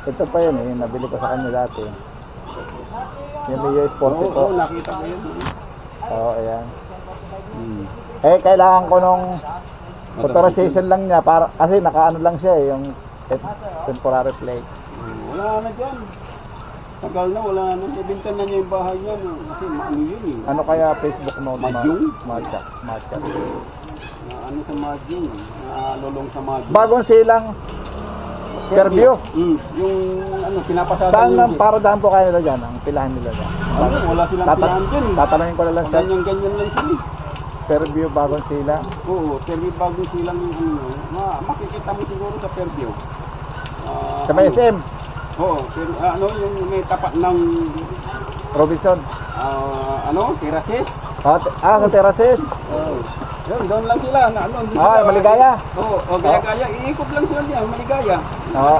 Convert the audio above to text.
Ito pa yun eh, nabili ko sa kanya dati. Yung Mio Sporty po. Oo, nakita ko yun. Oo, ayan. Eh, kailangan ko nung authorization lang niya para kasi nakaano lang siya eh, yung temporary plate. Wala na dyan. Tagal na, wala na. Ibintan na niya yung bahay niya. No? Kasi ano yun eh. Ano kaya Facebook mo? Madyong? Matcha. Ano sa Madyong? Nalulong sa Madyong. Bagong silang Fairview. Yung ano, pinapasada Saan yung ang paradahan po kayo nila dyan? Ang pilahan nila dyan? ano, wala silang pilahan dyan. Tatanungin ko na lang sa Ganyan lang sila. Fairview, bagong sila. Oo, Fairview bagong silang ano, makikita mo siguro sa Fairview. Sa may SM, Oo, pero ano yung may tapat ng Robinson. ano, Terraces. Sa Terraces. Oo. Yun, doon lang sila na ano. Maligaya. Oo, gaya-gaya, iikot lang sila diyan, Maligaya. Oo.